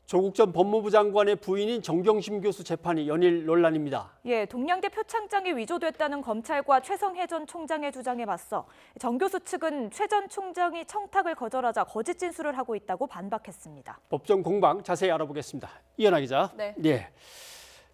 조국 전 법무부 장관의 부인인 정경심 교수 재판이 연일 논란입니다. 예, 동양대 표창장이 위조됐다는 검찰과 최성해 전 총장의 주장에 맞서 정 교수 측은 최 전 총장이 청탁을 거절하자 거짓 진술을 하고 있다고 반박했습니다. 법정 공방 자세히 알아보겠습니다. 이현아 기자. 네. 예.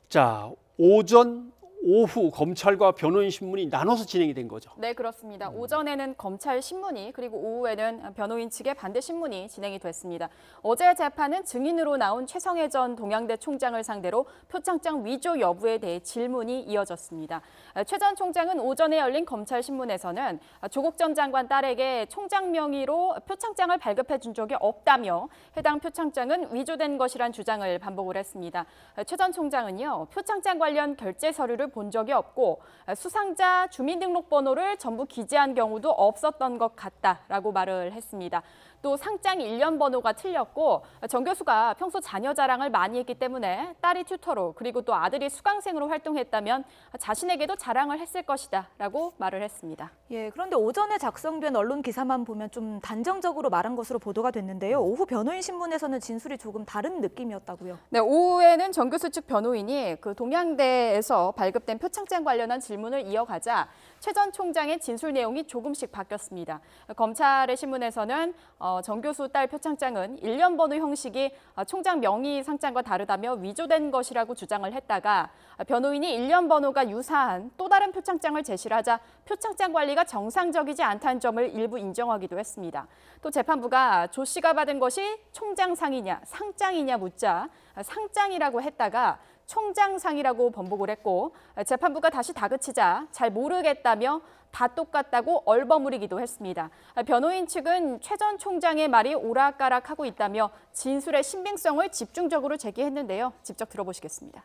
자, 오전, 오후 검찰과 변호인 신문이 나눠서 진행이 된 거죠. 네, 그렇습니다. 오전에는 검찰 신문이 그리고 오후에는 변호인 측의 반대 신문이 진행이 됐습니다. 어제 재판은 증인으로 나온 최성해 전 동양대 총장을 상대로 표창장 위조 여부에 대해 질문이 이어졌습니다. 최 전 총장은 오전에 열린 검찰 신문에서는 조국 전 장관 딸에게 총장 명의로 표창장을 발급해 준 적이 없다며 해당 표창장은 위조된 것이란 주장을 반복을 했습니다. 최 전 총장은요, 표창장 관련 결제 서류를 본 적이 없고 수상자 주민등록번호를 전부 기재한 경우도 없었던 것 같다라고 말을 했습니다. 또 상장 일련 번호가 틀렸고 정 교수가 평소 자녀 자랑을 많이 했기 때문에 딸이 튜터로 그리고 또 아들이 수강생으로 활동했다면 자신에게도 자랑을 했을 것이다라고 말을 했습니다. 예, 그런데 오전에 작성된 언론 기사만 보면 좀 단정적으로 말한 것으로 보도가 됐는데요. 오후 변호인 신문에서는 진술이 조금 다른 느낌이었다고요. 네, 오후에는 정 교수 측 변호인이 그 동양대에서 발급된 표창장 관련한 질문을 이어가자 최 전 총장의 진술 내용이 조금씩 바뀌었습니다. 검찰의 신문에서는 정 교수 딸 표창장은 일련 번호 형식이 총장 명의 상장과 다르다며 위조된 것이라고 주장을 했다가 변호인이 일련 번호가 유사한 또 다른 표창장을 제시를 하자 표창장 관리가 정상적이지 않다는 점을 일부 인정하기도 했습니다. 또 재판부가 조 씨가 받은 것이 총장상이냐 상장이냐 묻자 상장이라고 했다가 총장상이라고 번복을 했고 재판부가 다시 다그치자 잘 모르겠다며 다 똑같다고 얼버무리기도 했습니다. 변호인 측은 최 전 총장의 말이 오락가락하고 있다며 진술의 신빙성을 집중적으로 제기했는데요. 직접 들어보시겠습니다.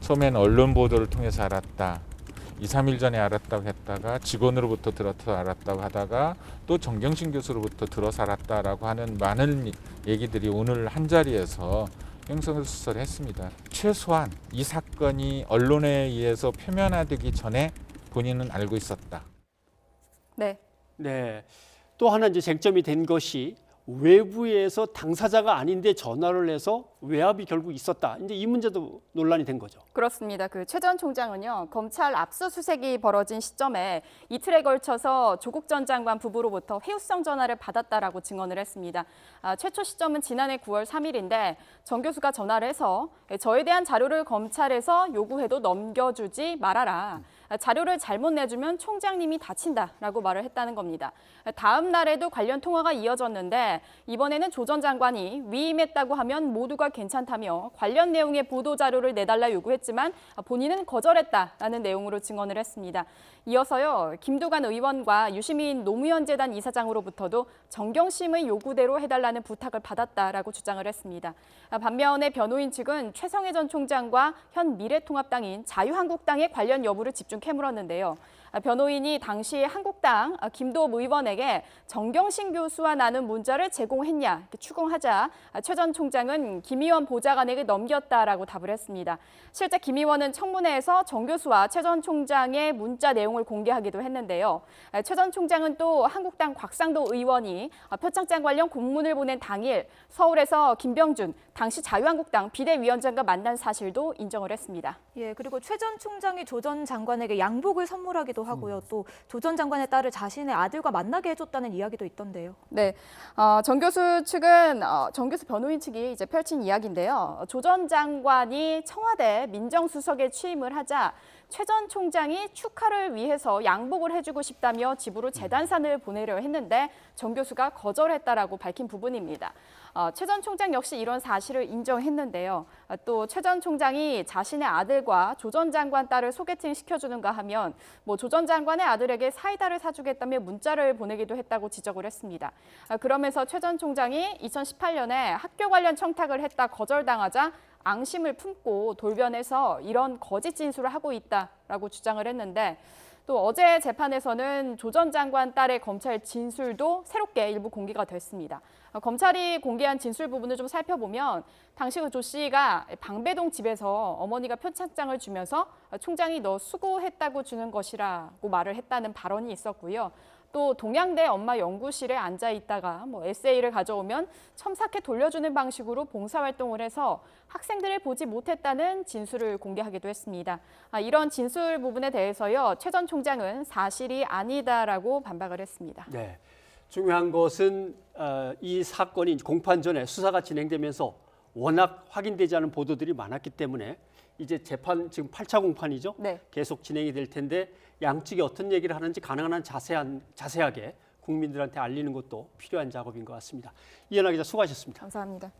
처음엔 언론 보도를 통해서 알았다. 2, 3일 전에 알았다고 했다가 직원으로부터 들어서 알았다고 하다가 또 정경심 교수로부터 들어서 알았다라고 하는 많은 얘기들이 오늘 한자리에서 횡설수설을 했습니다. 최소한 이 사건이 언론에 의해서 표면화되기 전에 본인은 알고 있었다. 네. 네. 또 하나 이제 쟁점이 된 것이 외부에서 당사자가 아닌데 전화를 해서 외압이 결국 있었다. 이제 이 문제도 논란이 된 거죠. 그렇습니다. 그 최 전 총장은요, 검찰 압수수색이 벌어진 시점에 이틀에 걸쳐서 조국 전 장관 부부로부터 회유성 전화를 받았다라고 증언을 했습니다. 최초 시점은 지난해 9월 3일인데 정 교수가 전화를 해서 저에 대한 자료를 검찰에서 요구해도 넘겨주지 말아라. 자료를 잘못 내주면 총장님이 다친다라고 말을 했다는 겁니다. 다음 날에도 관련 통화가 이어졌는데 이번에는 조 전 장관이 위임했다고 하면 모두가 괜찮다며 관련 내용의 보도 자료를 내달라 요구했지만 본인은 거절했다라는 내용으로 증언을 했습니다. 이어서요, 김두관 의원과 유시민 노무현 재단 이사장으로부터도 정경심의 요구대로 해달라는 부탁을 받았다라고 주장을 했습니다. 반면에 변호인 측은 최성해 전 총장과 현 미래통합당인 자유한국당의 관련 여부를 집중 캐물었는데요. 변호인이 당시 한국당 김도읍 의원에게 정경심 교수와 나눈 문자를 제공했냐 이렇게 추궁하자 최 전 총장은 김 의원 보좌관에게 넘겼다라고 답을 했습니다. 실제 김 의원은 청문회에서 정 교수와 최 전 총장의 문자 내용을 공개하기도 했는데요. 최 전 총장은 또 한국당 곽상도 의원이 표창장 관련 공문을 보낸 당일 서울에서 김병준 당시 자유한국당 비대위원장과 만난 사실도 인정을 했습니다. 예, 그리고 최 전 총장이 조 전 장관에게 양복을 선물하기도 하고요. 또 조 전 장관의 딸을 자신의 아들과 만나게 해줬다는 이야기도 있던데요. 네, 정 교수 측은 정 교수 변호인 측이 이제 펼친 이야기인데요. 조 전 장관이 청와대 민정수석에 취임을 하자 최 전 총장이 축하를 위해서 양복을 해주고 싶다며 집으로 재단산을 보내려 했는데 정 교수가 거절했다라고 밝힌 부분입니다. 최 전 총장 역시 이런 사실을 인정했는데요. 또 최 전 총장이 자신의 아들과 조 전 장관 딸을 소개팅 시켜주는가 하면 조 전 장관의 아들에게 사이다를 사주겠다며 문자를 보내기도 했다고 지적을 했습니다. 그러면서 최 전 총장이 2018년에 학교 관련 청탁을 했다 거절당하자 앙심을 품고 돌변해서 이런 거짓 진술을 하고 있다라고 주장을 했는데 또 어제 재판에서는 조 전 장관 딸의 검찰 진술도 새롭게 일부 공개가 됐습니다. 검찰이 공개한 진술 부분을 좀 살펴보면 당시 조 씨가 방배동 집에서 어머니가 표창장을 주면서 총장이 너 수고했다고 주는 것이라고 말을 했다는 발언이 있었고요. 또 동양대 엄마 연구실에 앉아 있다가 에세이를 가져오면 첨삭해 돌려주는 방식으로 봉사활동을 해서 학생들을 보지 못했다는 진술을 공개하기도 했습니다. 이런 진술 부분에 대해서요, 최 전 총장은 사실이 아니다라고 반박을 했습니다. 네, 중요한 것은 이 사건이 공판 전에 수사가 진행되면서 워낙 확인되지 않은 보도들이 많았기 때문에 이제 재판 지금 8차 공판이죠. 네. 계속 진행이 될 텐데 양측이 어떤 얘기를 하는지 가능한 한 자세하게 국민들한테 알리는 것도 필요한 작업인 것 같습니다. 이현아 기자 수고하셨습니다. 감사합니다.